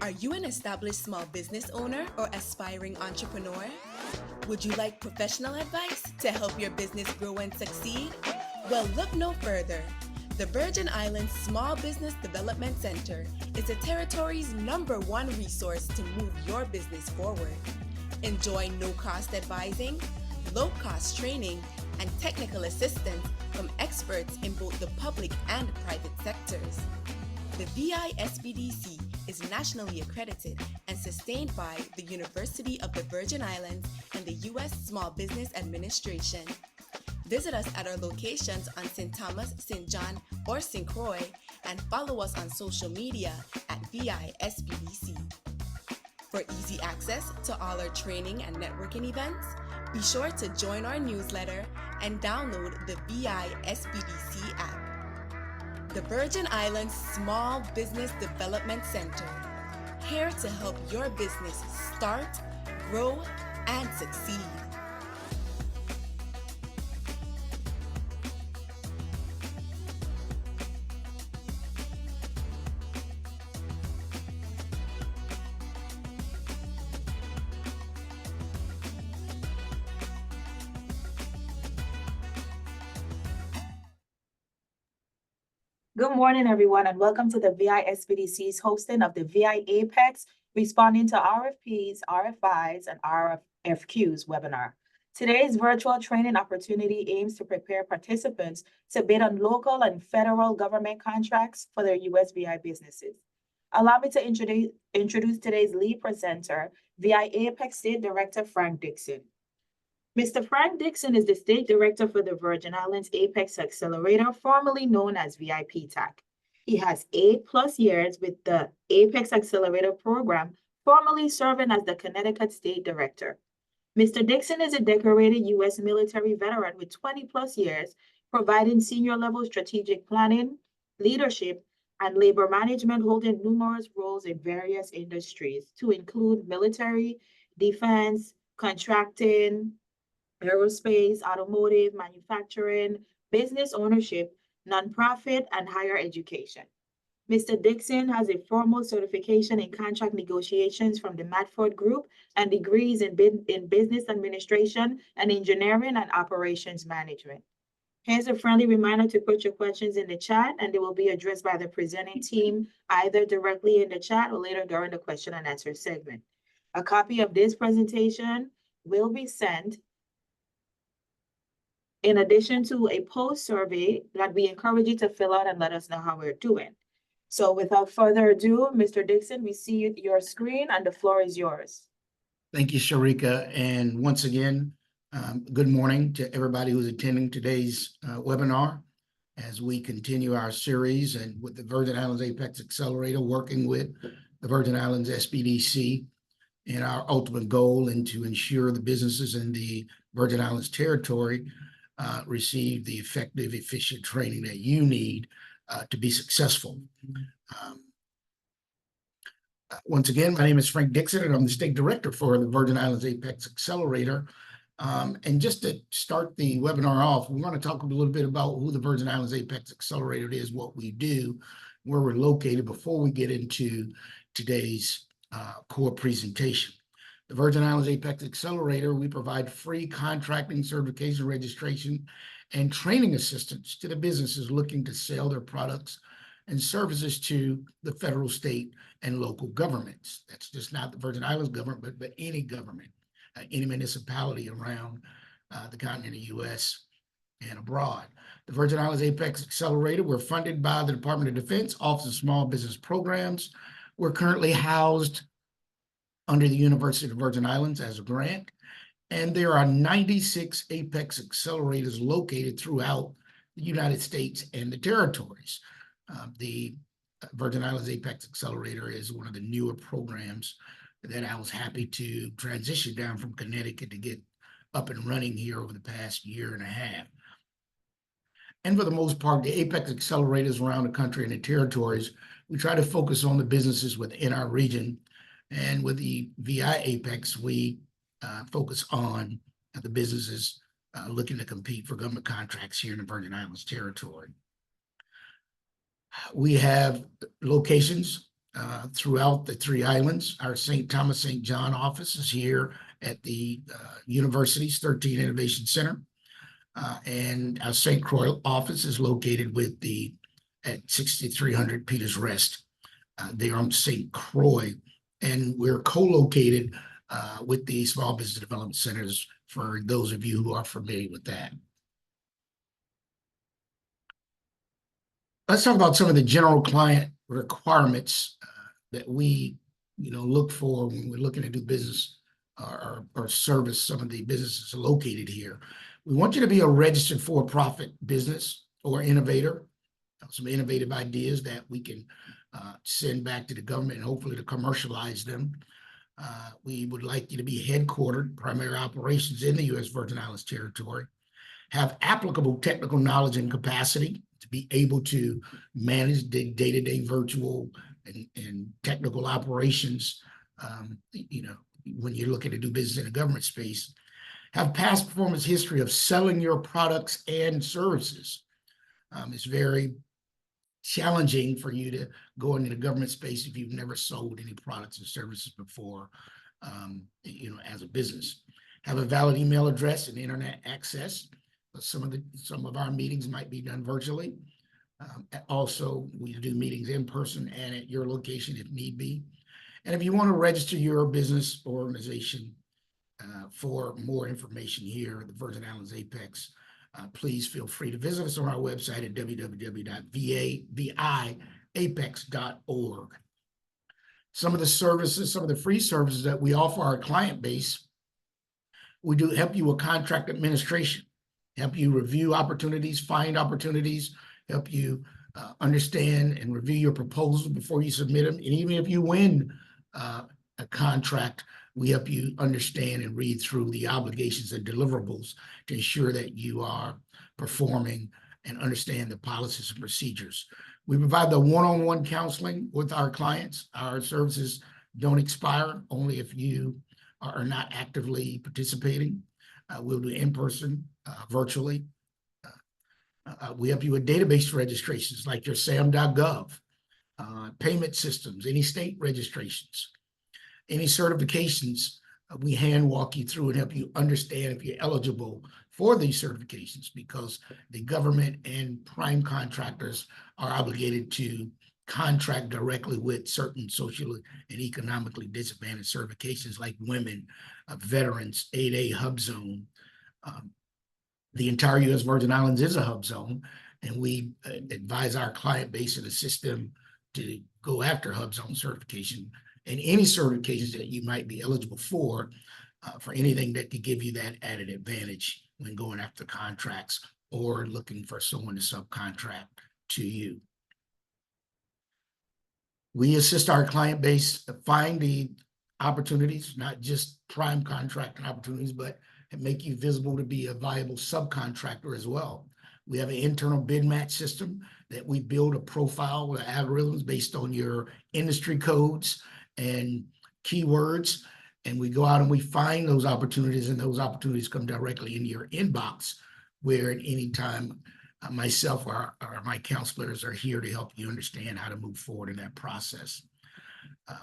Are you an established small business owner or aspiring entrepreneur? Would you like professional advice to help your business grow and succeed? Well, look no further. The Virgin Islands Small Business Development Center is the territory's #1 resource to move your business forward. Enjoy no-cost advising, low-cost training, and technical assistance from experts in both the public and private sectors. The VISBDC is nationally accredited and sustained by the University of the Virgin Islands and the U.S. Small Business Administration. Visit us at our locations on St. Thomas, St. John, or St. Croix, and follow us on social media at VISBDC. For easy access to all our training and networking events, be sure to join our newsletter and download the VISBDC app. The Virgin Islands Small Business Development Center, here to help your business start, grow, and succeed. Good morning, everyone, and welcome to the VISBDC's hosting of the VI Apex Responding to RFPs, RFIs, and RFQs webinar. Today's virtual training opportunity aims to prepare participants to bid on local and federal government contracts for their USVI businesses. Allow me to introduce today's lead presenter, VI Apex State Director Frank Dixon. Mr. Frank Dixon is the State Director for the Virgin Islands Apex Accelerator, formerly known as VIPTAC. He has 8+ years with the Apex Accelerator program, formerly serving as the Connecticut State Director. Mr. Dixon is a decorated U.S. military veteran with 20+ years, providing senior-level strategic planning, leadership, and labor management, holding numerous roles in various industries, to include military, defense, contracting, aerospace, automotive, manufacturing, business ownership, nonprofit, and higher education. Mr. Dixon has a formal certification in contract negotiations from the Matford Group and degrees in business administration and engineering and operations management. Here's a friendly reminder to put your questions in the chat, and they will be addressed by the presenting team either directly in the chat or later during the question and answer segment. A copy of this presentation will be sent in addition to a post survey that we encourage you to fill out and let us know how we're doing. So without further ado, Mr. Dixon, we see your screen and the floor is yours. Thank you, Sharika. And once again, good morning to everybody who's attending today's webinar as we continue our series and with the Virgin Islands Apex Accelerator, working with the Virgin Islands SBDC, and our ultimate goal and to ensure the businesses in the Virgin Islands territory receive the effective, efficient training that you need to be successful. Once again, my name is Frank Dixon, and I'm the State Director for the Virgin Islands Apex Accelerator. And just to start the webinar off, we want to talk a little bit about who the Virgin Islands Apex Accelerator is, what we do, where we're located, before we get into today's core presentation. The Virgin Islands Apex Accelerator, we provide free contracting, certification, registration, and training assistance to the businesses looking to sell their products and services to the federal, state, and local governments. That's just not the Virgin Islands government, but any government, any municipality around the continent of the U.S. and abroad. The Virgin Islands Apex Accelerator, we're funded by the Department of Defense, Office of Small Business Programs. We're currently housed under the University of the Virgin Islands as a grant, and there are 96 Apex Accelerators located throughout the United States and the territories. The Virgin Islands Apex Accelerator is one of the newer programs that I was happy to transition down from Connecticut to get up and running here over the past year and a half. And for the most part, the Apex Accelerators around the country and the territories, we try to focus on the businesses within our region. And with the VI Apex, we focus on the businesses looking to compete for government contracts here in the Virgin Islands territory. We have locations throughout the 3 islands. Our St. Thomas, St. John office is here at the university's 13 Innovation Center. And our St. Croix office is located at 6300 Peters Rest. They are on St. Croix, and we're co-located with the Small Business Development Centers for those of you who are familiar with that. Let's talk about some of the general client requirements that we look for when we're looking to do business or service some of the businesses located here. We want you to be a registered for-profit business or innovator, some innovative ideas that we can send back to the government and hopefully to commercialize them. We would like you to be headquartered, primary operations in the U.S. Virgin Islands territory, have applicable technical knowledge and capacity to be able to manage the day-to-day virtual and technical operations, when you're looking to do business in the government space. Have past performance history of selling your products and services. It's very challenging for you to go into the government space if you've never sold any products or services before, as a business. Have a valid email address and internet access. Some of our meetings might be done virtually. Also, we do meetings in person and at your location if need be. And if you want to register your business or organization for more information here at the Virgin Islands Apex, please feel free to visit us on our website at www.viapex.org. Some of the free services that we offer our client base, we do help you with contract administration, help you review opportunities, find opportunities, help you understand and review your proposals before you submit them. And even if you win a contract, we help you understand and read through the obligations and deliverables to ensure that you are performing and understand the policies and procedures. We provide the one-on-one counseling with our clients. Our services don't expire, only if you are not actively participating. We'll do in-person, virtually. We help you with database registrations like your SAM.gov, payment systems, any state registrations, any certifications. We hand walk you through and help you understand if you're eligible for these certifications, because the government and prime contractors are obligated to contract directly with certain socially and economically disadvantaged certifications like women, veterans, 8A hub zone. The entire U.S. Virgin Islands is a hub zone, and we advise our client base and assist them to go after hub zone certification and any certifications that you might be eligible for anything that could give you that added advantage when going after contracts or looking for someone to subcontract to you. We assist our client base to find the opportunities, not just prime contracting opportunities, but make you visible to be a viable subcontractor as well. We have an internal bid match system that we build a profile with algorithms based on your industry codes and keywords. And we go out and we find those opportunities, and those opportunities come directly into your inbox, where at any time myself or my counselors are here to help you understand how to move forward in that process.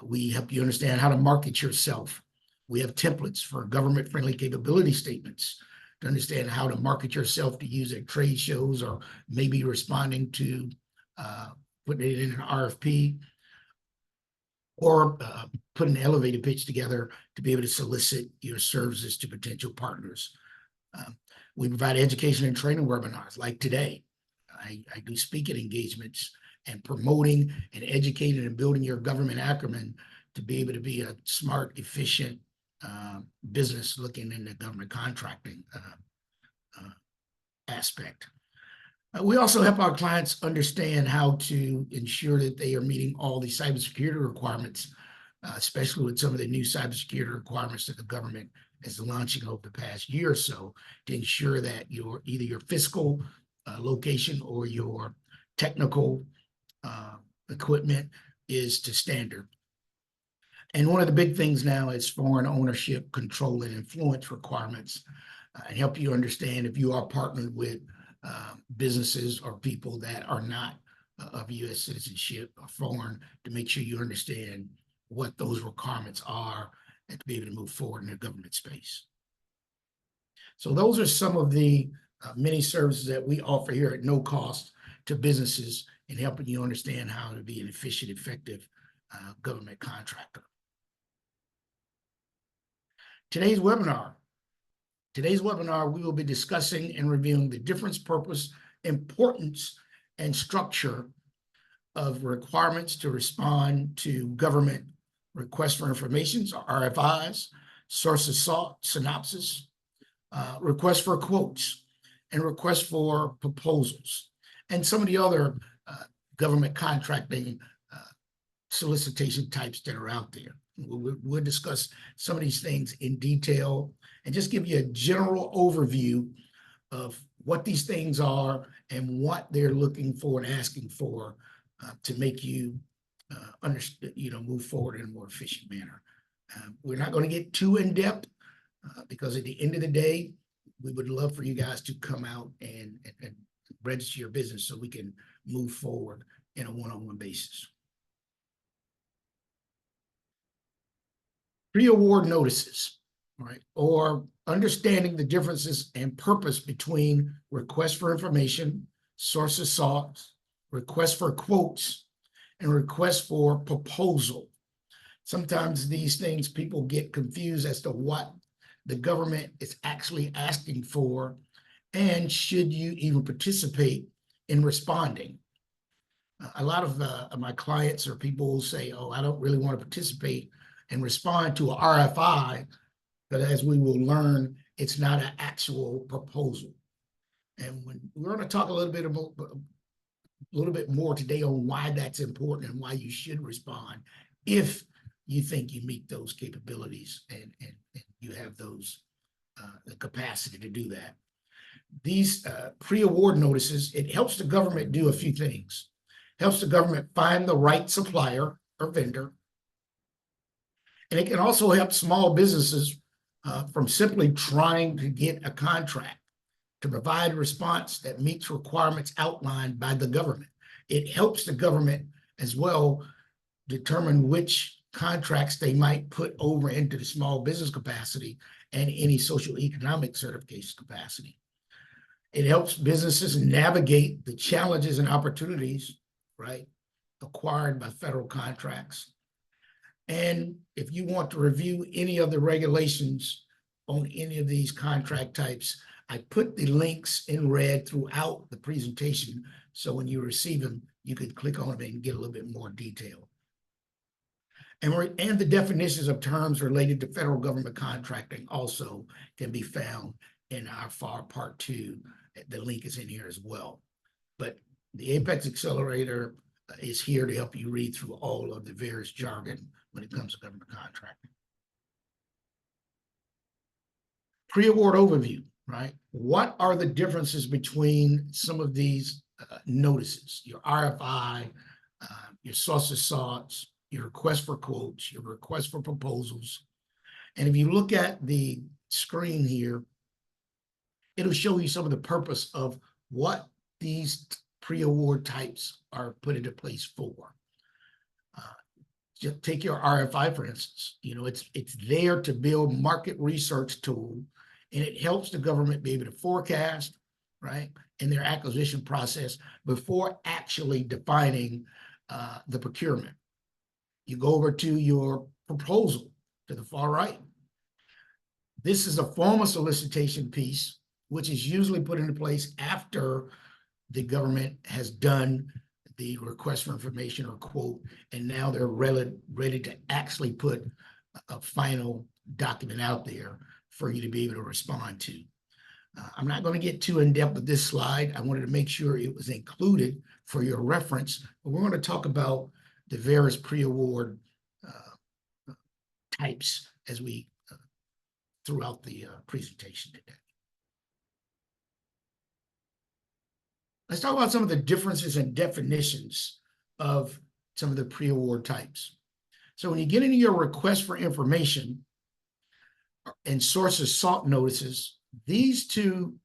We help you understand how to market yourself. We have templates for government-friendly capability statements to understand how to market yourself to use at trade shows, or maybe responding to putting it in an RFP, or put an elevator pitch together to be able to solicit your services to potential partners. We provide education and training webinars like today. I do speaking engagements and promoting and educating and building your government acumen to be able to be a smart, efficient business looking in the government contracting aspect. We also help our clients understand how to ensure that they are meeting all the cybersecurity requirements, especially with some of the new cybersecurity requirements that the government is launching over the past year or so, to ensure that either your fiscal location or your technical equipment is to standard. And one of the big things now is foreign ownership, control, and influence requirements, and help you understand if you are partnered with businesses or people that are not of U.S. citizenship or foreign, to make sure you understand what those requirements are and to be able to move forward in the government space. So those are some of the many services that we offer here at no cost to businesses in helping you understand how to be an efficient, effective government contractor. Today's webinar, we will be discussing and reviewing the difference, purpose, importance, and structure of requirements to respond to government requests for information, or RFIs, sources sought, synopsis, requests for quotes, and requests for proposals, and some of the other government contracting solicitation types that are out there. We'll discuss some of these things in detail and just give you a general overview of what these things are and what they're looking for and asking for to make you move forward in a more efficient manner. We're not going to get too in depth because at the end of the day, we would love for you guys to come out and register your business so we can move forward in a one-on-one basis. Pre-award notices, right, or understanding the differences and purpose between requests for information, sources sought, requests for quotes, and requests for proposal. Sometimes these things people get confused as to what the government is actually asking for, and should you even participate in responding. A lot of my clients or people will say, oh, I don't really want to participate and respond to an RFI, but as we will learn, it's not an actual proposal. And we're going to talk a little bit more today on why that's important and why you should respond if you think you meet those capabilities and you have those the capacity to do that. These pre-award notices, it helps the government do a few things. Helps the government find the right supplier or vendor. And it can also help small businesses from simply trying to get a contract to provide a response that meets requirements outlined by the government. It helps the government as well determine which contracts they might put over into the small business capacity and any social economic certification capacity. It helps businesses navigate the challenges and opportunities, right, acquired by federal contracts. And if you want to review any of the regulations on any of these contract types, I put the links in red throughout the presentation. So when you receive them, you can click on them and get a little bit more detail. And the definitions of terms related to federal government contracting also can be found in our FAR Part 2. The link is in here as well. But the Apex Accelerator is here to help you read through all of the various jargon when it comes to government contracting. Pre-award overview, right? What are the differences between some of these notices, your RFI, your sources sought, your request for quotes, your request for proposals? And if you look at the screen here, it'll show you some of the purpose of what these pre-award types are put into place for. Just take your RFI, for instance. You know, it's there to build market research tool, and it helps the government be able to forecast, right, in their acquisition process before actually defining the procurement. You go over to your proposal to the far right. This is a formal solicitation piece, which is usually put into place after the government has done the request for information or quote, and now they're ready to actually put a final document out there for you to be able to respond to. I'm not going to get too in depth with this slide. I wanted to make sure it was included for your reference, but we're going to talk about the various pre-award types as we throughout the presentation today. Let's talk about some of the differences and definitions of some of the pre-award types. So when you get into your request for information and sources sought notices, these two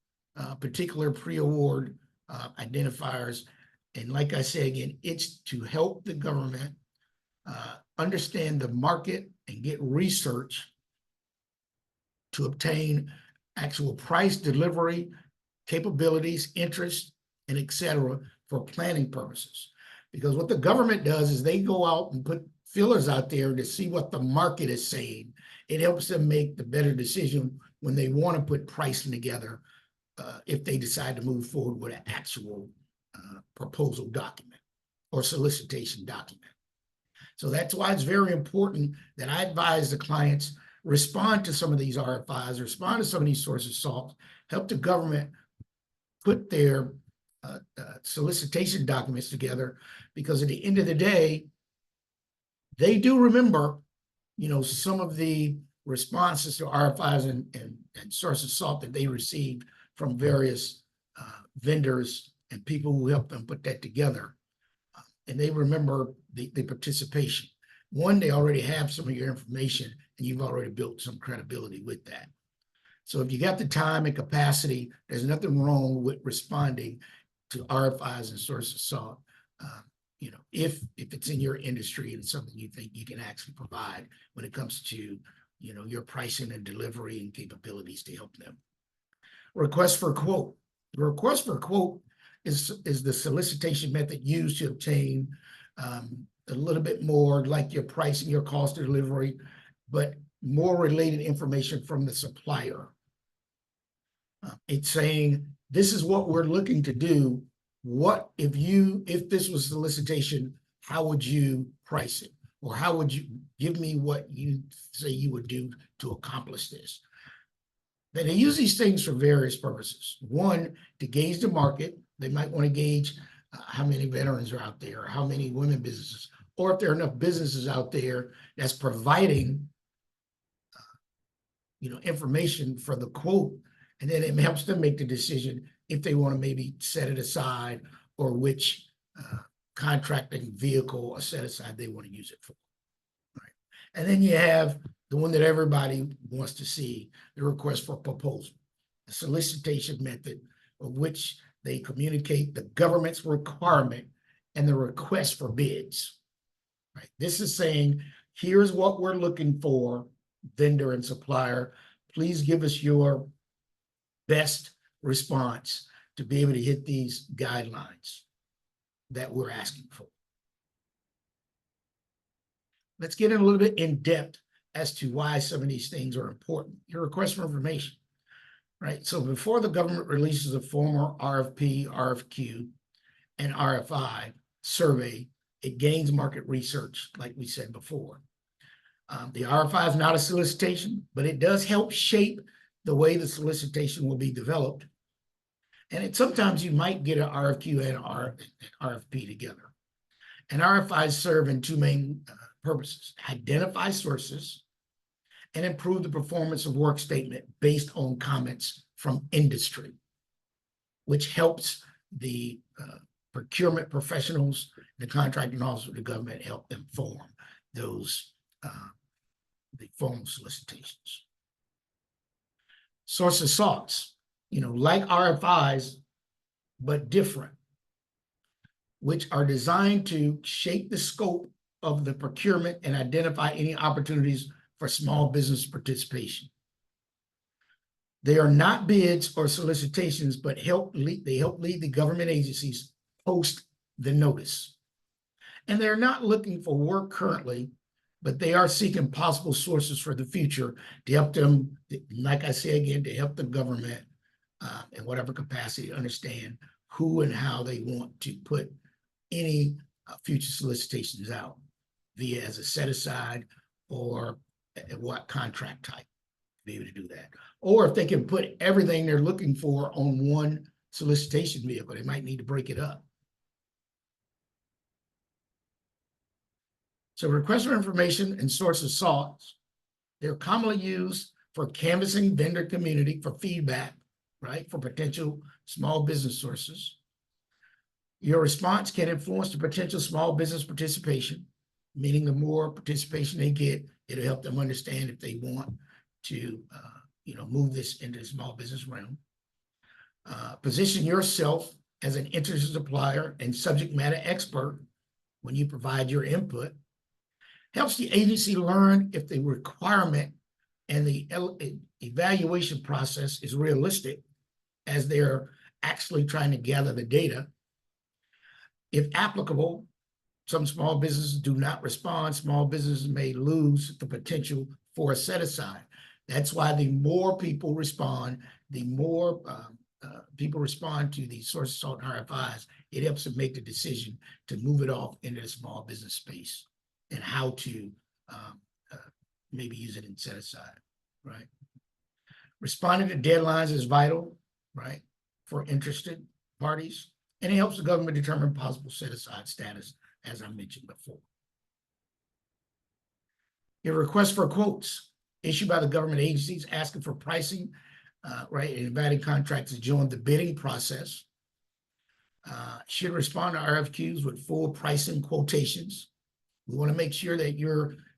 particular pre-award identifiers And like I said again, it's to help the government understand the market and get research to obtain actual price, delivery, capabilities, interest, and et cetera for planning purposes. Because what the government does is they go out and put fillers out there to see what the market is saying. It helps them make the better decision when they want to put pricing together, if they decide to move forward with an actual proposal document or solicitation document. So that's why it's very important that I advise the clients respond to some of these RFIs, respond to some of these sources of salt, help the government put their solicitation documents together, because at the end of the day, they do remember, some of the responses to RFIs and sources of salt that they received from various vendors and people who helped them put that together. And they remember the participation. One, they already have some of your information and you've already built some credibility with that. So if you got the time and capacity, there's nothing wrong with responding to RFIs and sources of salt. If it's in your industry and something you think you can actually provide when it comes to, your pricing and delivery and capabilities to help them. Request for quote. The request for quote is the solicitation method used to obtain a little bit more like your pricing, your cost of delivery, but more related information from the supplier. It's saying, this is what we're looking to do. What if this was solicitation, how would you price it? Or how would you give me what you say you would do to accomplish this? Then they use these things for various purposes. One, to gauge the market. They might want to gauge how many veterans are out there, how many women businesses, or if there are enough businesses out there that's providing information for the quote, and then it helps them make the decision if they want to maybe set it aside or which contracting vehicle or set aside they want to use it for. Right. And then you have the one that everybody wants to see, the request for proposal, the solicitation method of which they communicate the government's requirement and the request for bids. Right. This is saying, here's what we're looking for, vendor and supplier. Please give us your best response to be able to hit these guidelines that we're asking for. Let's get in a little bit in depth as to why some of these things are important. Your request for information, right? So before the government releases a formal RFP, RFQ, and RFI survey, it gains market research, like we said before. The RFI is not a solicitation, but it does help shape the way the solicitation will be developed. And sometimes you might get an RFQ and an RFP together. And RFIs serve in two main purposes: identify sources and improve the performance of work statement based on comments from industry, which helps the procurement professionals, the contracting office of the government, help them form those the formal solicitations. Source of salts, like RFIs, but different, which are designed to shape the scope of the procurement and identify any opportunities for small business participation. They are not bids or solicitations, but they help lead the government agencies post the notice. And they're not looking for work currently, but they are seeking possible sources for the future to help them, like I say again, to help the government in whatever capacity understand who and how they want to put any future solicitations out, via as a set aside or what contract type, to be able to do that. Or if they can put everything they're looking for on one solicitation vehicle, they might need to break it up. So requests for information and source of salts, they're commonly used for canvassing vendor community for feedback, right, for potential small business sources. Your response can influence the potential small business participation, meaning the more participation they get, it'll help them understand if they want to, move this into the small business realm. Position yourself as an interested supplier and subject matter expert when you provide your input. Helps the agency learn if the requirement and the evaluation process is realistic as they're actually trying to gather the data. If applicable, some small businesses do not respond. Small businesses may lose the potential for a set-aside. That's why the more people respond, the more people respond to the source of salt and RFIs, it helps them make the decision to move it off into the small business space and how to maybe use it in set-aside, right? Responding to deadlines is vital, right, for interested parties, and it helps the government determine possible set-aside status, as I mentioned before. Your request for quotes issued by the government agencies asking for pricing, right, and inviting contractors to join the bidding process. Should respond to RFQs with full pricing quotations. We want to make sure that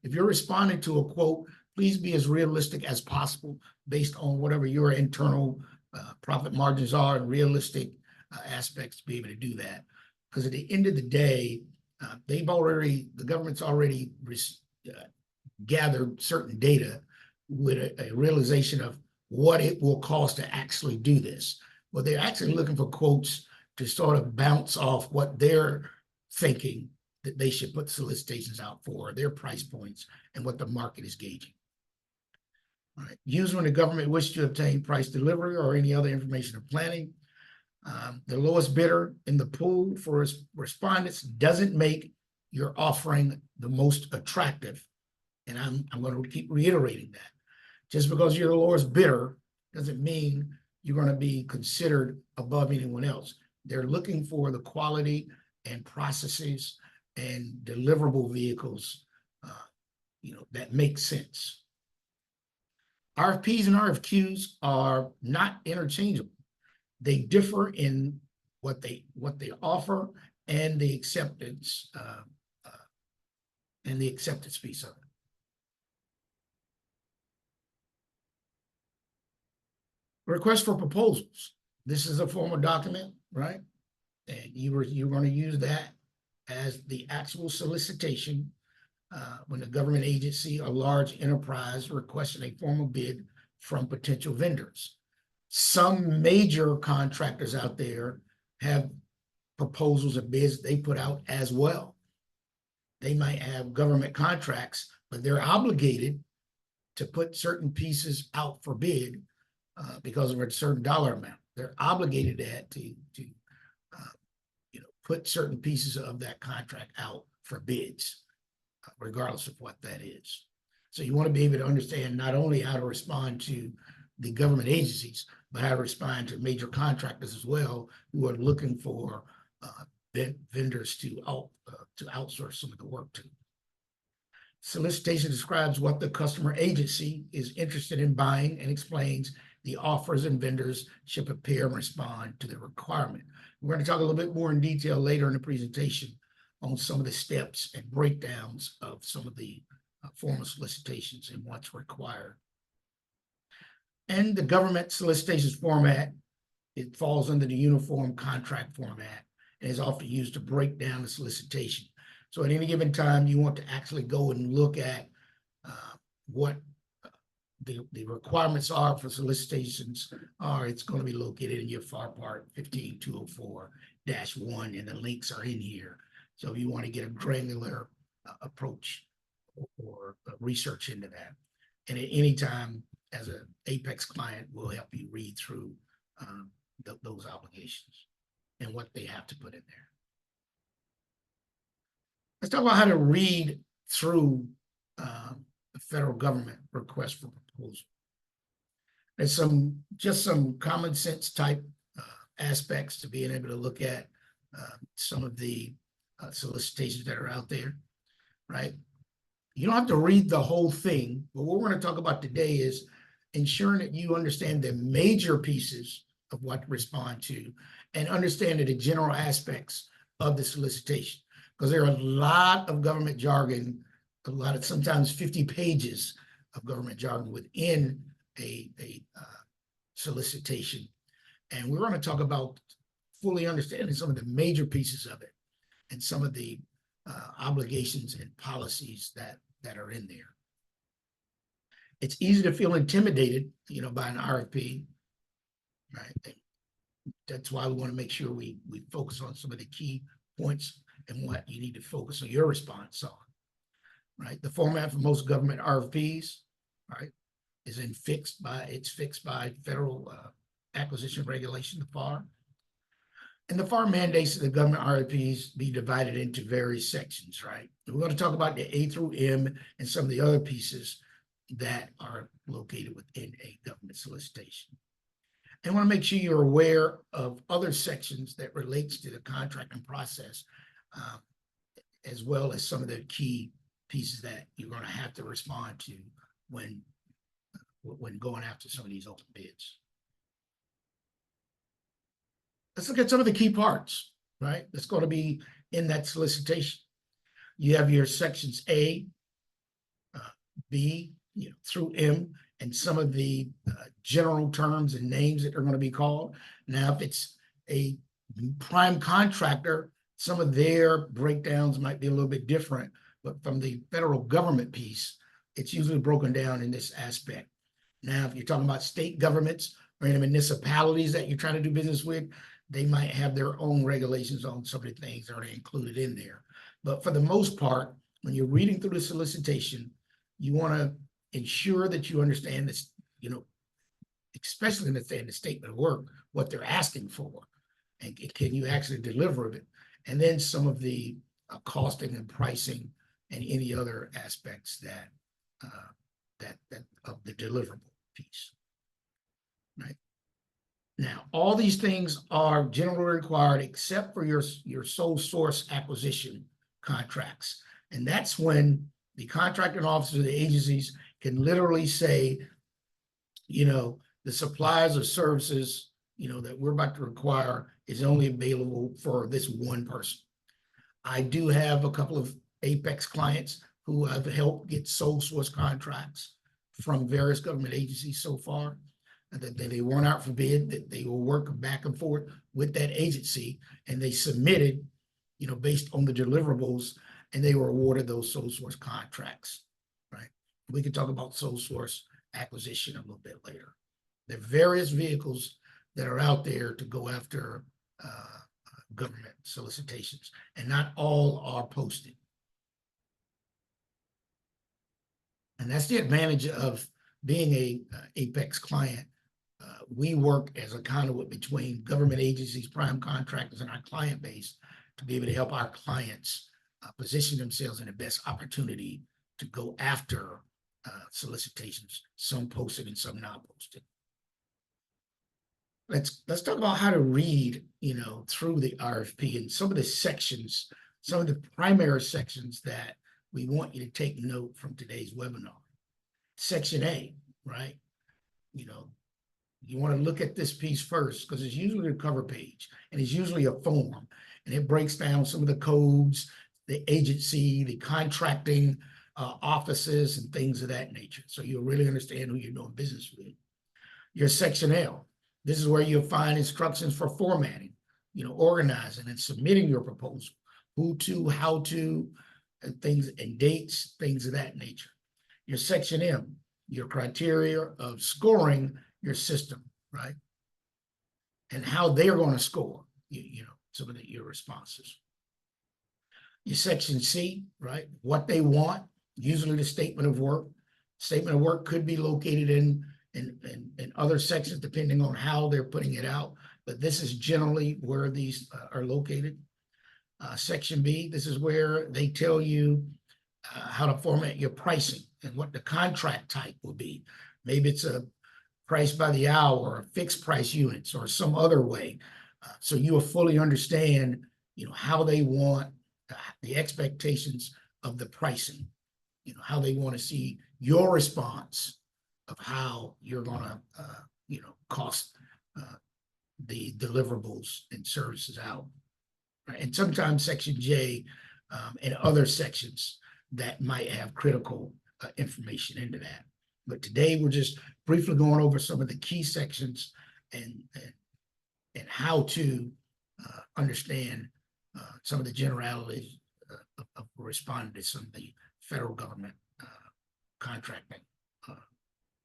if you're responding to a quote, please be as realistic as possible based on whatever your internal profit margins are and realistic aspects to be able to do that. Because at the end of the day, the government's already gathered certain data with a realization of what it will cost to actually do this. Well, they're actually looking for quotes to sort of bounce off what they're thinking that they should put solicitations out for, their price points, and what the market is gauging. All right. Use when the government wishes to obtain price delivery or any other information or planning. The lowest bidder in the pool for respondents doesn't make your offering the most attractive. And I'm going to keep reiterating that. Just because you're the lowest bidder doesn't mean you're going to be considered above anyone else. They're looking for the quality and processes and deliverable vehicles, that make sense. RFPs and RFQs are not interchangeable. They differ in what they offer and the acceptance piece of it. Request for proposals. This is a formal document, right? And you're going to use that as the actual solicitation when a government agency or large enterprise requesting a formal bid from potential vendors. Some major contractors out there have proposals and bids they put out as well. They might have government contracts, but they're obligated to put certain pieces out for bid because of a certain dollar amount. They're obligated to put certain pieces of that contract out for bids, regardless of what that is. So you want to be able to understand not only how to respond to the government agencies, but how to respond to major contractors as well, who are looking for vendors to outsource some of the work to. Solicitation describes what the customer agency is interested in buying and explains the offers and vendors should prepare and respond to the requirement. We're going to talk a little bit more in detail later in the presentation on some of the steps and breakdowns of some of the formal solicitations and what's required. And the government solicitations format, it falls under the uniform contract format and is often used to break down the solicitation. So at any given time, you want to actually go and look at what the requirements are for solicitations are. It's going to be located in your FAR Part 15204-1, and the links are in here. So if you want to get a granular approach or research into that, and at any time as an Apex client, we'll help you read through those obligations and what they have to put in there. Let's talk about how to read through the federal government request for proposal. There's just some common sense type aspects to being able to look at some of the solicitations that are out there, right? You don't have to read the whole thing, but what we're going to talk about today is ensuring that you understand the major pieces of what to respond to and understand the general aspects of the solicitation. Because there are a lot of government jargon, sometimes 50 pages of government jargon within a solicitation. And we're going to talk about fully understanding some of the major pieces of it and some of the obligations and policies that are in there. It's easy to feel intimidated, by an RFP, right? And that's why we want to make sure we focus on some of the key points and what you need to focus on your response on, right? The format for most government RFPs, right, is fixed by federal acquisition regulation, the FAR. And the FAR mandates that the government RFPs be divided into various sections, right? And we're going to talk about the A through M and some of the other pieces that are located within a government solicitation. And I want to make sure you're aware of other sections that relates to the contracting process, as well as some of the key pieces that you're going to have to respond to when going after some of these open bids. Let's look at some of the key parts, right? That's going to be in that solicitation. You have your sections A, B, through M, and some of the general terms and names that are going to be called. Now, if it's a prime contractor, some of their breakdowns might be a little bit different, but from the federal government piece, it's usually broken down in this aspect. Now, if you're talking about state governments or any municipalities that you're trying to do business with, they might have their own regulations on some of the things that are included in there. But for the most part, when you're reading through the solicitation, you want to ensure that you understand this, especially understand the statement of work, what they're asking for, and can you actually deliver it? And then some of the costing and pricing and any other aspects that of the deliverable piece, right? Now, all these things are generally required except for your sole source acquisition contracts. And that's when the contracting officers of the agencies can literally say, the supplies or services, that we're about to require is only available for this one person. I do have a couple of Apex clients who have helped get sole source contracts from various government agencies so far, that they weren't out for bid, that they will work back and forth with that agency, and they submitted, based on the deliverables, and they were awarded those sole source contracts, right? We can talk about sole source acquisition a little bit later. There are various vehicles that are out there to go after government solicitations, and not all are posted. And that's the advantage of being a Apex client. We work as a conduit between government agencies, prime contractors, and our client base to be able to help our clients position themselves in the best opportunity to go after solicitations, some posted and some not posted. Let's talk about how to read, through the RFP and some of the sections, some of the primary sections that we want you to take note from today's webinar. Section A, right? You want to look at this piece first because it's usually a cover page and it's usually a form, and it breaks down some of the codes, the agency, the contracting offices and things of that nature. So you'll really understand who you're doing business with. Your section L, this is where you'll find instructions for formatting, organizing and submitting your proposal, who to, how to, and things and dates, things of that nature. Your section M, your criteria of scoring your system, right? And how they're going to score, some of your responses. Your section C, right? What they want, usually the statement of work. Statement of work could be located in other sections depending on how they're putting it out, but this is generally where these are located. Section B, this is where they tell you how to format your pricing and what the contract type will be. Maybe it's a price by the hour or fixed price units or some other way. So you will fully understand, how they want the expectations of the pricing, how they want to see your response of how you're going to, cost the deliverables and services out. Right? And sometimes section J and other sections that might have critical information into that. But today we're just briefly going over some of the key sections and how to understand some of the generalities of responding to some of the federal government contracting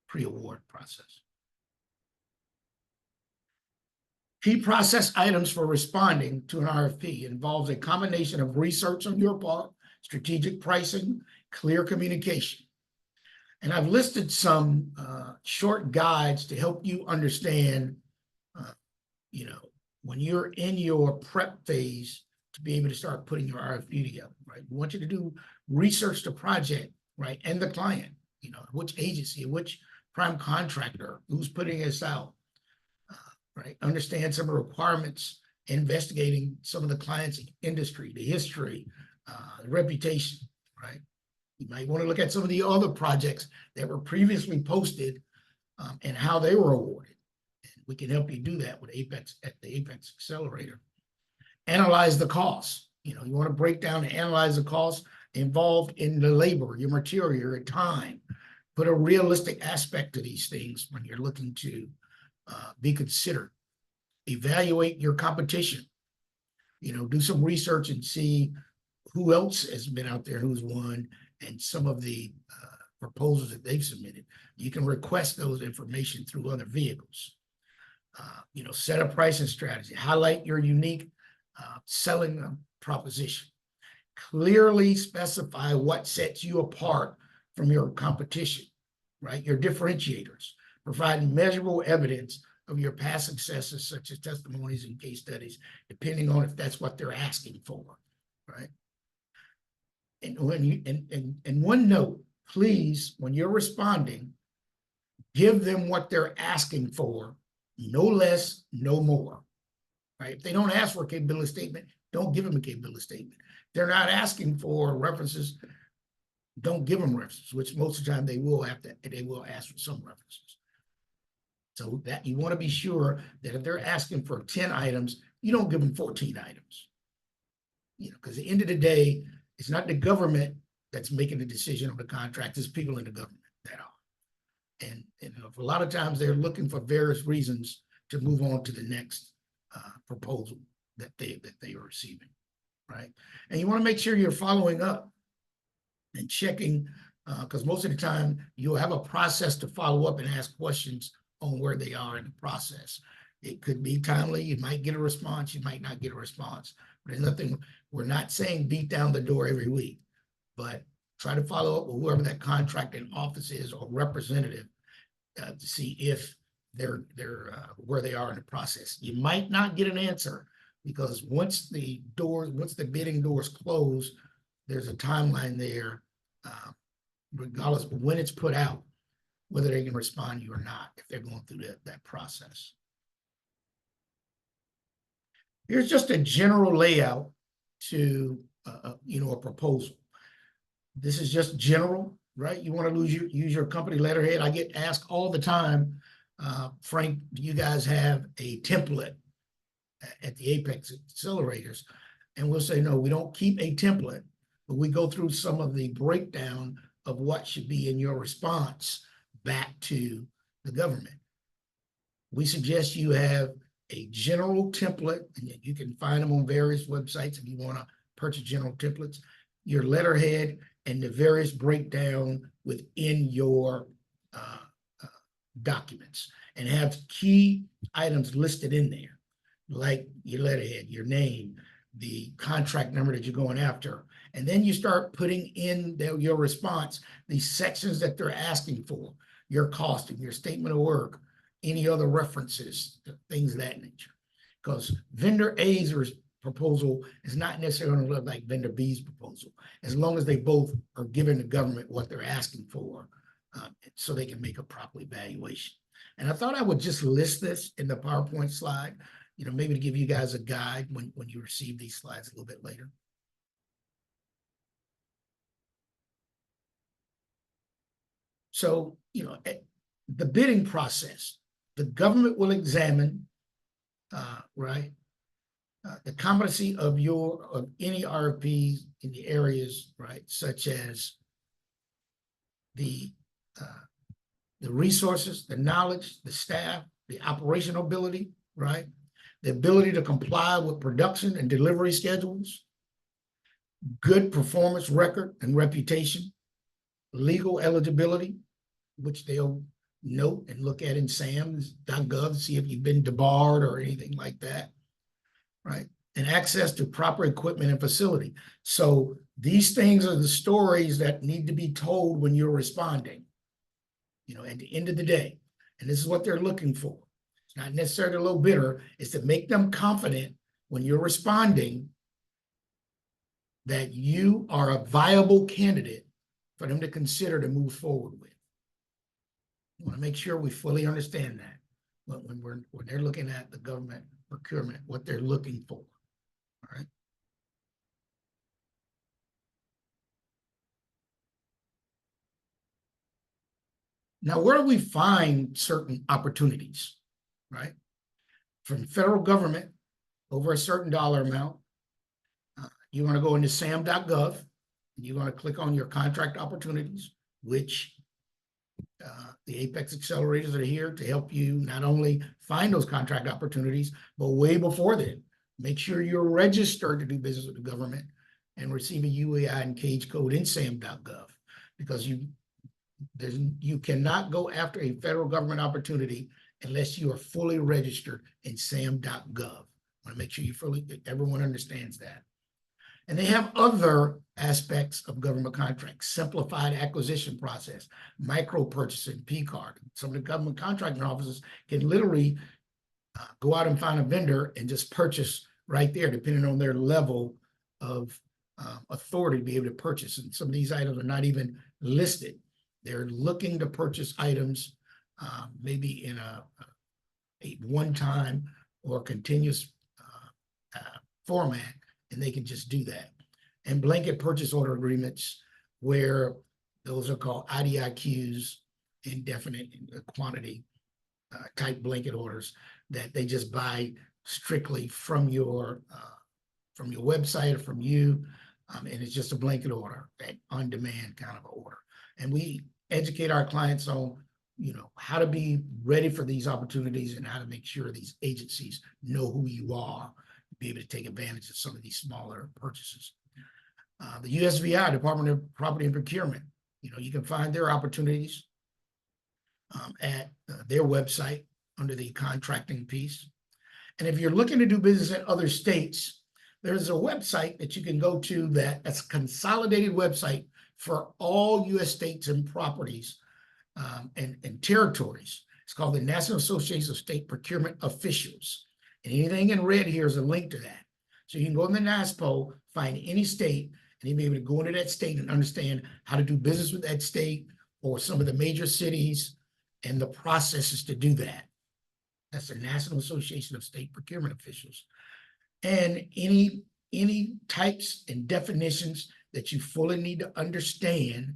pre-award process. Key process items for responding to an RFP involves a combination of research on your part, strategic pricing, clear communication. And I've listed some short guides to help you understand, when you're in your prep phase to be able to start putting your RFP together, right? We want you to do research the project, right? And the client, which agency, which prime contractor, who's putting this out, right? Understand some of the requirements, investigating some of the client's industry, the history, the reputation, right? You might want to look at some of the other projects that were previously posted and how they were awarded. And we can help you do that with Apex at the Apex Accelerator. Analyze the costs. You want to break down and analyze the costs involved in the labor, your material, your time. Put a realistic aspect to these things when you're looking to be considered. Evaluate your competition. Do some research and see who else has been out there, who's won, and some of the proposals that they've submitted. You can request those information through other vehicles. Set a pricing strategy. Highlight your unique selling proposition. Clearly specify what sets you apart from your competition, right? Your differentiators. Provide measurable evidence of your past successes, such as testimonies and case studies, depending on if that's what they're asking for, right? And one note, please, when you're responding, give them what they're asking for, no less, no more, right? If they don't ask for a capability statement, don't give them a capability statement. They're not asking for references, don't give them references, which most of the time they will ask for some references. So that you want to be sure that if they're asking for 10 items, you don't give them 14 items. Because at the end of the day, it's not the government that's making the decision on the contract, it's people in the government that are. And a lot of times they're looking for various reasons to move on to the next proposal that they are receiving, right? And you want to make sure you're following up and checking, because most of the time you'll have a process to follow up and ask questions on where they are in the process. It could be timely, you might get a response, you might not get a response. But there's nothing, we're not saying beat down the door every week, but try to follow up with whoever that contracting office is or representative to see if they're where they are in the process. You might not get an answer because once the bidding doors close, there's a timeline there, regardless of when it's put out, whether they can respond to you or not, if they're going through that process. Here's just a general layout to a proposal. This is just general, right? You want to use your company letterhead. I get asked all the time, Frank, do you guys have a template at the Apex Accelerators? And we'll say, no, we don't keep a template, but we go through some of the breakdown of what should be in your response back to the government. We suggest you have a general template, and you can find them on various websites if you want to purchase general templates, your letterhead, and the various breakdown within your documents, and have key items listed in there, like your letterhead, your name, the contract number that you're going after. And then you start putting in your response, these sections that they're asking for, your costing, your statement of work, any other references, things of that nature. Because vendor A's proposal is not necessarily going to look like vendor B's proposal, as long as they both are giving the government what they're asking for, so they can make a proper evaluation. And I thought I would just list this in the PowerPoint slide, maybe to give you guys a guide when you receive these slides a little bit later. So, the bidding process, the government will examine, the competency of any RFPs in the areas, right, such as the resources, the knowledge, the staff, the operational ability, right? the ability to comply with production and delivery schedules, good performance record and reputation, legal eligibility, which they'll note and look at in SAM.gov to see if you've been debarred or anything like that, right? And access to proper equipment and facility. So these things are the stories that need to be told when you're responding, you know, at the end of the day. And this is what they're looking for. It's not necessarily a little bitter, it's to make them confident when you're responding that you are a viable candidate for them to consider to move forward with. I want to make sure we fully understand that when they're looking at the government procurement, what they're looking for. All right. Now, where do we find certain opportunities, right? From federal government over a certain dollar amount, you want to go into SAM.gov, and you want to click on your contract opportunities, which the Apex accelerators are here to help you not only find those contract opportunities, but way before then, make sure you're registered to do business with the government and receive a UAI and cage code in SAM.gov, because you cannot go after a federal government opportunity unless you are fully registered in SAM.gov. I want to make sure everyone understands that. And they have other aspects of government contracts, simplified acquisition process, micro purchasing, P-card. Some of the government contracting offices can literally go out and find a vendor and just purchase right there, depending on their level of authority to be able to purchase. And some of these items are not even listed. They're looking to purchase items maybe in a one-time or continuous format, and they can just do that. And blanket purchase order agreements, where those are called IDIQs, indefinite quantity type blanket orders, that they just buy strictly from your website or from you, and it's just a blanket order, that on-demand kind of order. And we educate our clients on, you know, how to be ready for these opportunities and how to make sure these agencies know who you are, be able to take advantage of some of these smaller purchases. The USVI, Department of Property and Procurement, you know, you can find their opportunities at their website under the contracting piece. And if you're looking to do business in other states, there's a website that you can go to that's a consolidated website for all U.S. states and properties and territories. It's called the National Association of State Procurement Officials. And anything in red here is a link to that. So you can go in the NASPO, find any state, and you'll be able to go into that state and understand how to do business with that state or some of the major cities and the processes to do that. That's the National Association of State Procurement Officials. And any types and definitions that you fully need to understand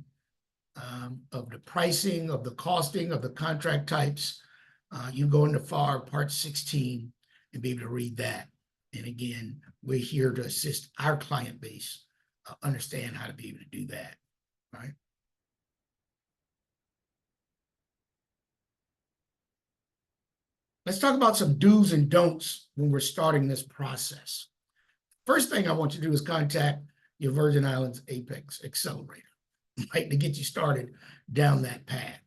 of the pricing, of the costing, of the contract types, you go into FAR Part 16 and be able to read that. And again, we're here to assist our client base understand how to be able to do that, right? Let's talk about some do's and don'ts when we're starting this process. First thing I want you to do is contact your Virgin Islands Apex Accelerator, right, to get you started down that path.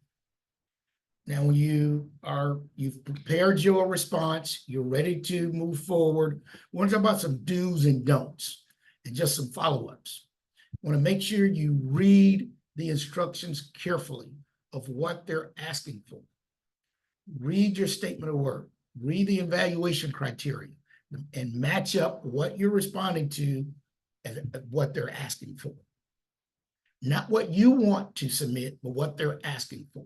Now, when you've prepared your response, you're ready to move forward, we want to talk about some do's and don'ts and just some follow-ups. I want to make sure you read the instructions carefully of what they're asking for. Read your statement of work, read the evaluation criteria, and match up what you're responding to and what they're asking for. Not what you want to submit, but what they're asking for,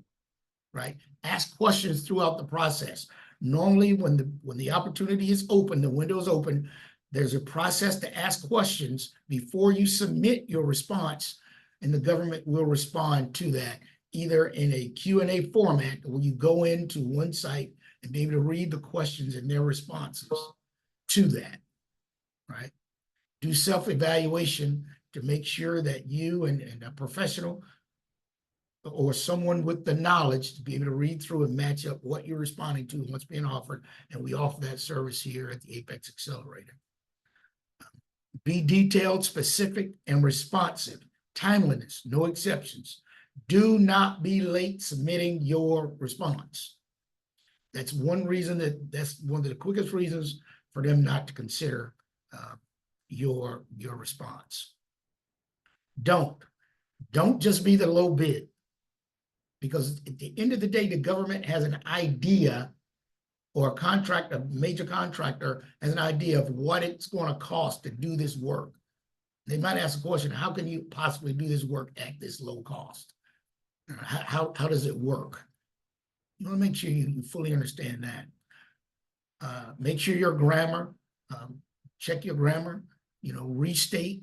right? Ask questions throughout the process. Normally, when the opportunity is open, the window is open, there's a process to ask questions before you submit your response, and the government will respond to that, either in a Q&A format where you go into one site and be able to read the questions and their responses to that, right? Do self-evaluation to make sure that you and a professional or someone with the knowledge to be able to read through and match up what you're responding to and what's being offered. And we offer that service here at the Apex Accelerator. Be detailed, specific, and responsive. Timeliness, no exceptions. Do not be late submitting your response. That's one reason that's one of the quickest reasons for them not to consider your response. Don't just be the low bid, because at the end of the day, the government has an idea, or a major contractor has an idea of what it's going to cost to do this work. They might ask a question, how can you possibly do this work at this low cost? How does it work? You want to make sure you fully understand that. Make sure your grammar, check your grammar, restate.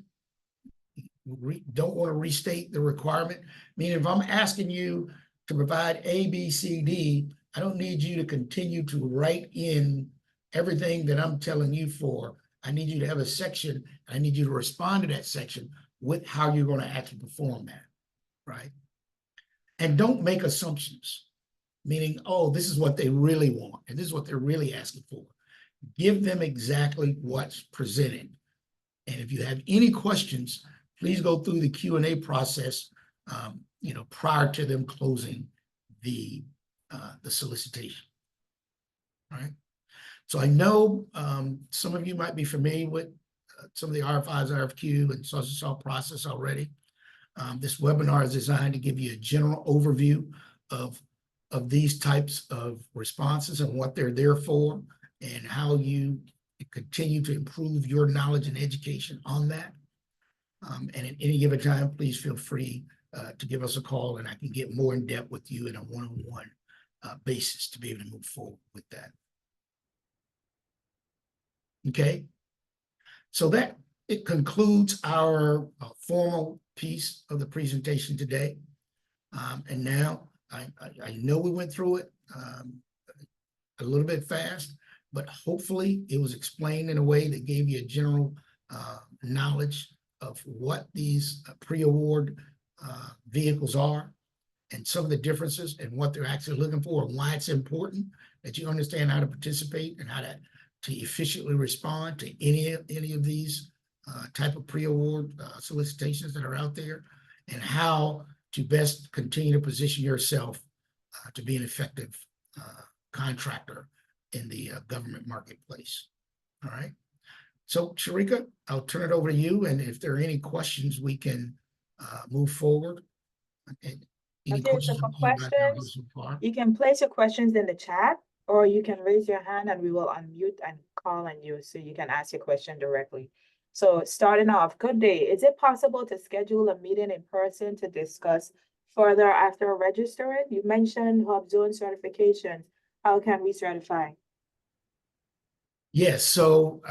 Don't want to restate the requirement. Meaning, if I'm asking you to provide A, B, C, D, I don't need you to continue to write in everything that I'm telling you for. I need you to have a section. I need you to respond to that section with how you're going to actually perform that, right? And don't make assumptions, meaning, oh, this is what they really want, and this is what they're really asking for. Give them exactly what's presented. And if you have any questions, please go through the Q&A process, prior to them closing the solicitation. All right. So I know some of you might be familiar with some of the RFIs, RFQ, and social process already. This webinar is designed to give you a general overview of these types of responses and what they're there for, and how you continue to improve your knowledge and education on that. And at any given time, please feel free to give us a call, and I can get more in depth with you in a one-on-one basis to be able to move forward with that. Okay, so that it concludes our formal piece of the presentation today. And now I know we went through it a little bit fast, but hopefully it was explained in a way that gave you a general knowledge of what these pre-award vehicles are, and some of the differences and what they're actually looking for, and why it's important that you understand how to participate and how to efficiently respond to any of these type of pre-award solicitations that are out there, and how to best continue to position yourself to be an effective contractor in the government marketplace. All right. So Sharika, I'll turn it over to you, and if there are any questions, we can move forward. Any Okay, so for questions, so far? you can place your questions in the chat, or you can raise your hand and we will unmute and call on you so you can ask your question directly. So starting off, good day. Is it possible to schedule a meeting in person to discuss further after registering? You mentioned Hub Zone certification. How can we certify? Yes, so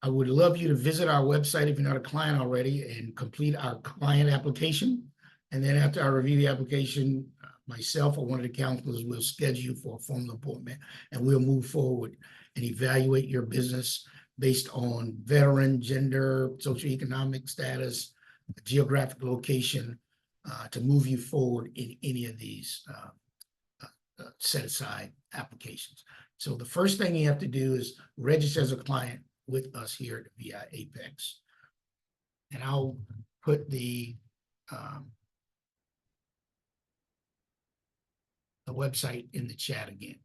I would love you to visit our website if you're not a client already, and complete our client application. And then after I review the application, myself or one of the counselors will schedule you for a formal appointment, and we'll move forward and evaluate your business based on veteran, gender, socioeconomic status, geographic location, to move you forward in any of these set aside applications. So the first thing you have to do is register as a client with us here at VI Apex. And I'll put the website in the chat again.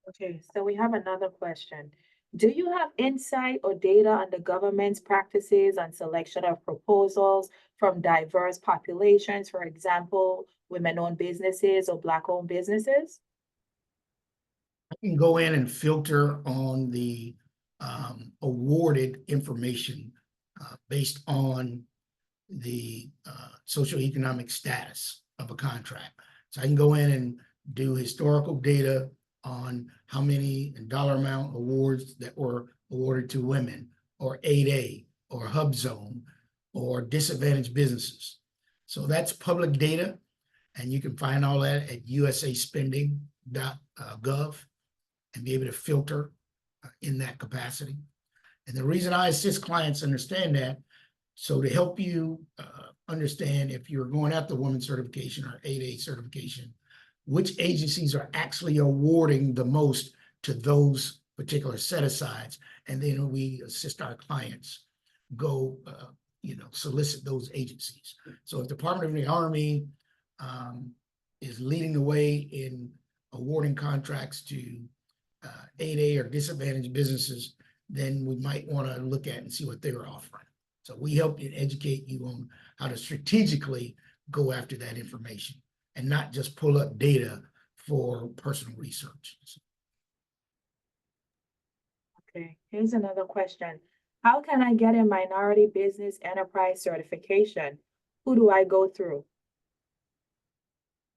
Okay, so we have another question. Do you have insight or data on the government's practices on selection of proposals from diverse populations, for example, women-owned businesses or Black-owned businesses? I can go in and filter on the awarded information based on the socioeconomic status of a contract. So I can go in and do historical data on how many dollar amount awards that were awarded to women, or 8A, or Hub Zone, or disadvantaged businesses. So that's public data, and you can find all that at usaspending.gov and be able to filter in that capacity. And the reason I assist clients understand that, so to help you understand if you're going after women's certification or 8A certification, which agencies are actually awarding the most to those particular set-asides. And then we assist our clients go, solicit those agencies. So if the Department of the Army is leading the way in awarding contracts to 8A or disadvantaged businesses, then we might want to look at and see what they're offering. So we help you educate you on how to strategically go after that information and not just pull up data for personal research. Okay, here's another question. How can I get a minority business enterprise certification? Who do I go through?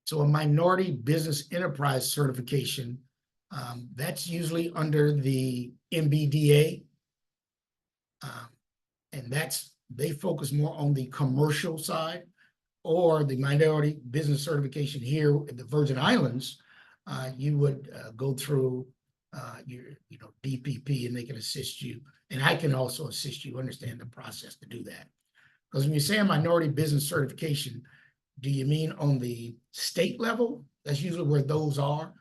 So a minority business enterprise certification, that's usually under the MBDA. And they focus more on the commercial side, or the minority business certification here in the Virgin Islands. You would go through your DPP, and they can assist you. And I can also assist you understand the process to do that. Because when you say a minority business certification, do you mean on the state level? That's usually where those are.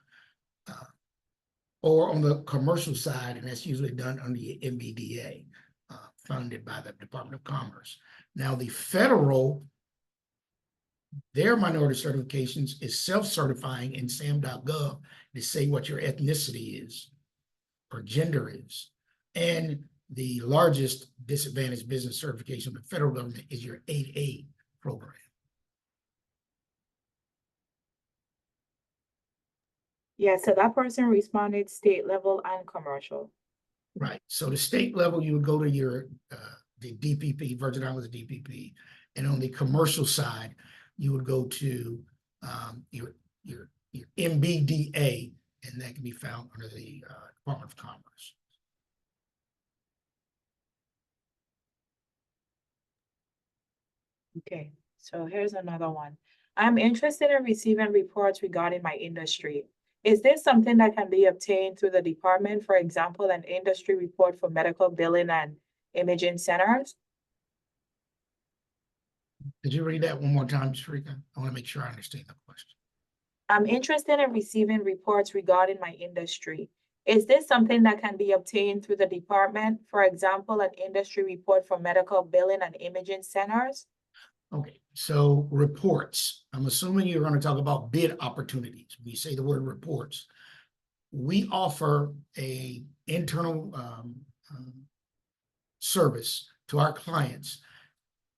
Or on the commercial side, and that's usually done under the MBDA, funded by the Department of Commerce. Now, the federal, their minority certifications is self-certifying in sam.gov to say what your ethnicity is or gender is. And the largest disadvantaged business certification of the federal government is your 8A program. Yeah, so that person responded state level and commercial. Right. So the state level, you would go to your the DPP, Virgin Islands DPP, and on the commercial side, you would go to your MBDA, and that can be found under the Department of Commerce. Okay, so here's another one. I'm interested in receiving reports regarding my industry. Is this something that can be obtained through the department, for example, an industry report for medical billing and imaging centers? Did you read that one more time, Sharika? I want to make sure I understand the question. I'm interested in receiving reports regarding my industry. Is this something that can be obtained through the department, for example, an industry report for medical billing and imaging centers? Okay, so reports. I'm assuming you're going to talk about bid opportunities. When you say the word reports, we offer a internal service to our clients.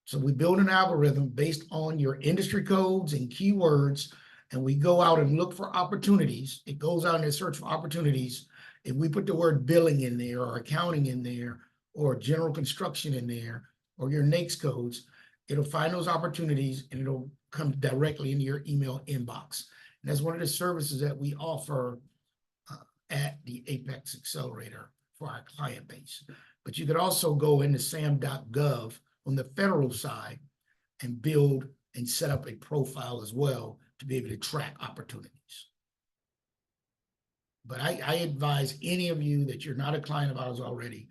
So we build an algorithm based on your industry codes and keywords, and we go out and look for opportunities. It goes out and search for opportunities. If we put the word billing in there, or accounting in there, or general construction in there, or your NAICS codes, it'll find those opportunities and it'll come directly into your email inbox. And that's one of the services that we offer at the Apex Accelerator for our client base. But you could also go into sam.gov on the federal side and build and set up a profile as well to be able to track opportunities. But I advise any of you that you're not a client of ours already,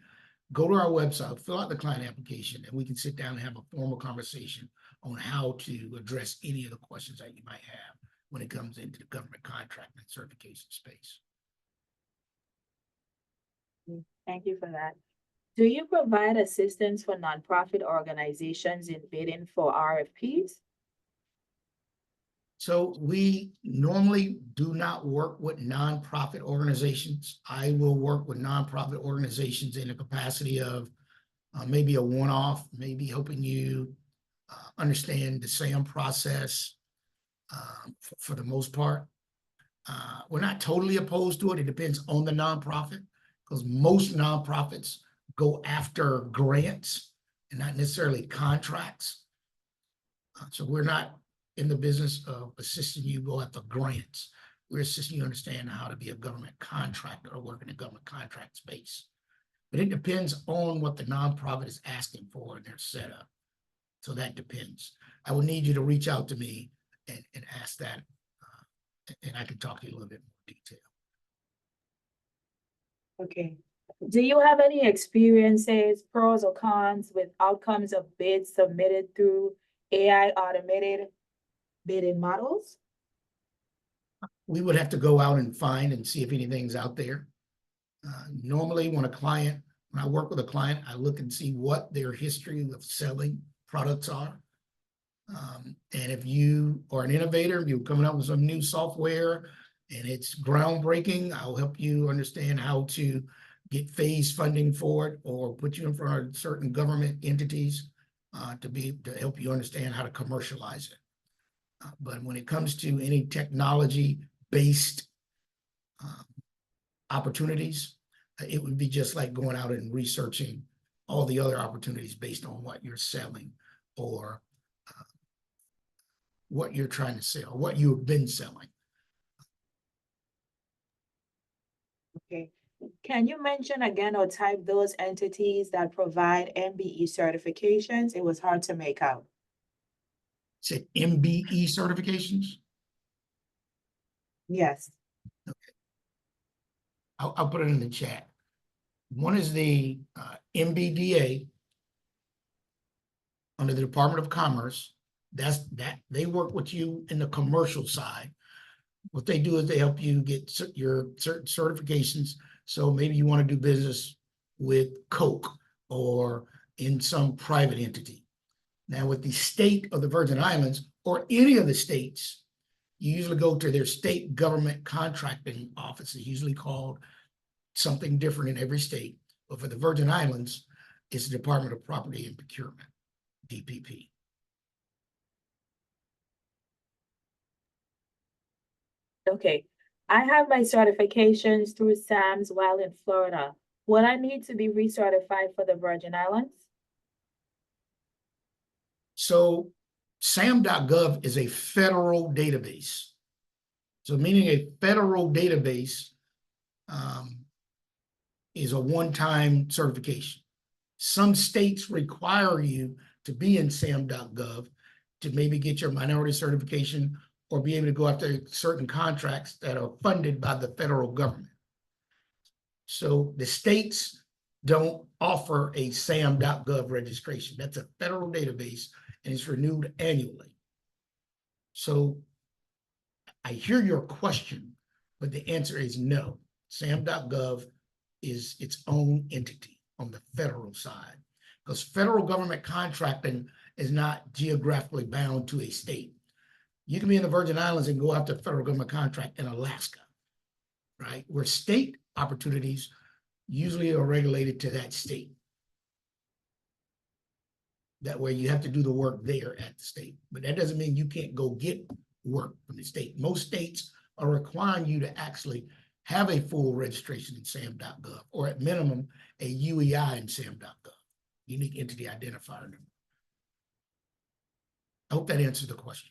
go to our website, fill out the client application, and we can sit down and have a formal conversation on how to address any of the questions that you might have when it comes into the government contract and certification space. Thank you for that. Do you provide assistance for nonprofit organizations in bidding for RFPs? So we normally do not work with nonprofit organizations. I will work with nonprofit organizations in the capacity of maybe a one-off, maybe helping you understand the SAM process for the most part. We're not totally opposed to it. It depends on the nonprofit, because most nonprofits go after grants and not necessarily contracts. So we're not in the business of assisting you go after grants. We're assisting you understand how to be a government contractor or work in the government contract space. But it depends on what the nonprofit is asking for in their setup. So that depends. I would need you to reach out to me and ask that, and I can talk to you a little bit more detail. Okay. Do you have any experiences, pros or cons, with outcomes of bids submitted through AI automated bidding models? We would have to go out and find and see if anything's out there. Normally, when I work with a client, I look and see what their history of selling products are. And if you are an innovator, if you're coming up with some new software and it's groundbreaking, I'll help you understand how to get phase funding for it or put you in front of certain government entities to help you understand how to commercialize it. But when it comes to any technology-based opportunities, it would be just like going out and researching all the other opportunities based on what you're selling or what you're trying to sell, what you've been selling. Okay. Can you mention again or type those entities that provide MBE certifications? It was hard to make out. Say MBE certifications. Yes. I'll put it in the chat. One is the MBDA under the Department of Commerce. They work with you in the commercial side. What they do is they help you get your certain certifications. So maybe you want to do business with Coke or in some private entity. Now with the state of the Virgin Islands or any of the states, you usually go to their state government contracting offices, usually called something different in every state. But for the Virgin Islands, it's the Department of Property and Procurement, DPP. Okay. I have my certifications through SAMS while in Florida. Would I need to be recertified for the Virgin Islands? So SAM.gov is a federal database. So meaning a federal database is a one-time certification. Some states require you to be in SAM.gov to maybe get your minority certification or be able to go after certain contracts that are funded by the federal government. So the states don't offer a SAM.gov registration. That's a federal database and it's renewed annually. So I hear your question, but the answer is no. SAM.gov is its own entity on the federal side because federal government contracting is not geographically bound to a state. You can be in the Virgin Islands and go after a federal government contract in Alaska, right? Where state opportunities usually are regulated to that state. That way you have to do the work there at the state, but that doesn't mean you can't go get work from the state. Most states are requiring you to actually have a full registration in SAM.gov, or at minimum, a UEI in SAM.gov, unique entity identifier number. I hope that answers the question.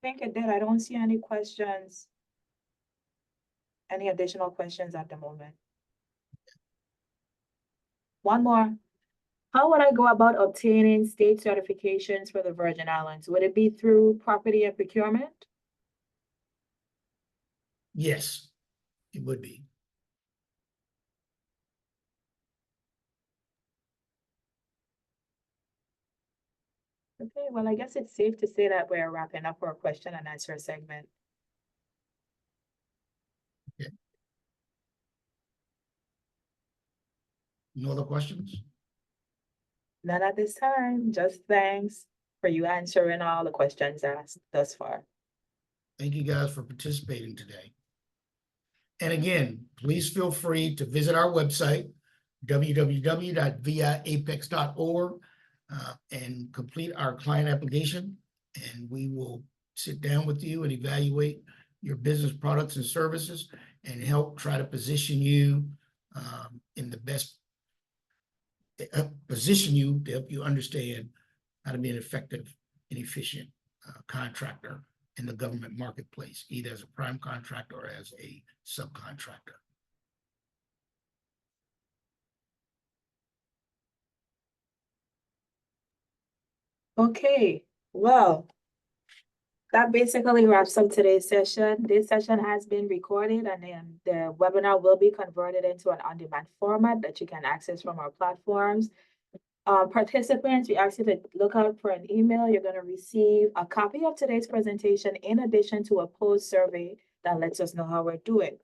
I think it did. I don't see any questions, any additional questions at the moment. One more. How would I go about obtaining state certifications for the Virgin Islands? Would it be through property and procurement? Yes, it would be. Okay, well, I guess it's safe to say that we're wrapping up our question and answer segment. Okay. No other questions? None at this time, just thanks for you answering all the questions asked thus far. Thank you guys for participating today. And again, please feel free to visit our website, www.viapex.org, and complete our client application. And we will sit down with you and evaluate your business products and services and help try to position you in the best position you to help you understand how to be an effective and efficient contractor in the government marketplace, either as a prime contractor or as a subcontractor. Okay, well, That basically wraps up today's session. This session has been recorded and then the webinar will be converted into an on-demand format that you can access from our platforms. Participants, we ask you to look out for an email. You're going to receive a copy of today's presentation in addition to a post survey that lets us know how we're doing.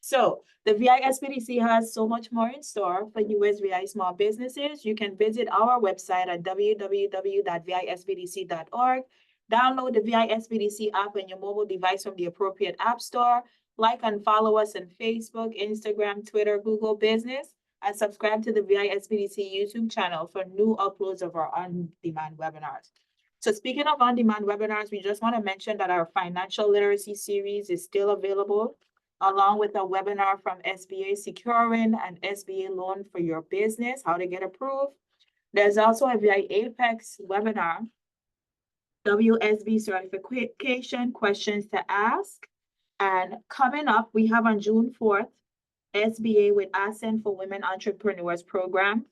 So the VI SBDC has so much more in store for US VI small businesses. You can visit our website at www.visbdc.org. Download the VI SBDC app on your mobile device from the appropriate app store. Like and follow us on Facebook, Instagram, Twitter, Google Business, and subscribe to the VI SBDC YouTube channel for new uploads of our on-demand webinars. So speaking of on-demand webinars, we just want to mention that our financial literacy series is still available, along with a webinar from SBA Securing an SBA loan for your business, how to get approved. There's also a VI Apex webinar, WSB certification questions to ask. And coming up, we have on June 4th, SBA with Ascent for Women Entrepreneurs program.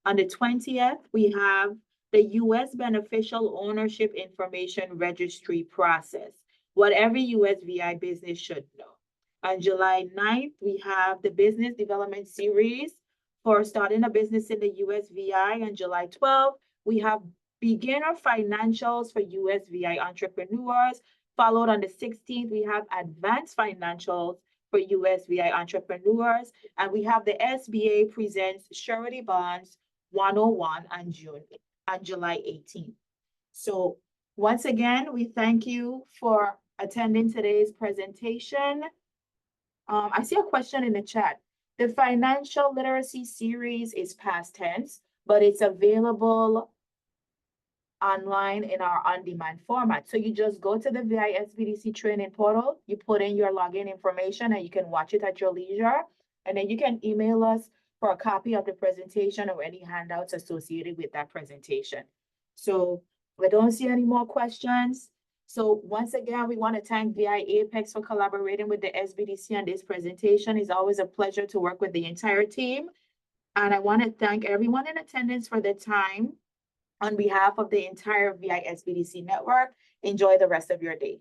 On the 20th, we have the US Beneficial Ownership Information Registry process, what every US VI business should know. On July 9th, we have the Business Development Series for starting a business in the US VI. On July 12th, we have Beginner Financials for US VI entrepreneurs. Followed on the 16th, we have Advanced Financials for US VI entrepreneurs. And we have the SBA Presents Surety Bonds 101 on July 18th. So once again, we thank you for attending today's presentation. I see a question in the chat. The financial literacy series is past tense, but it's available online in our on-demand format. So you just go to the VI SBDC training portal, you put in your login information, and you can watch it at your leisure. And then you can email us for a copy of the presentation or any handouts associated with that presentation. So I don't see any more questions. So once again, we want to thank VI Apex for collaborating with the SBDC on this presentation. It's always a pleasure to work with the entire team. And I want to thank everyone in attendance for their time. On behalf of the entire VI SBDC network, enjoy the rest of your day.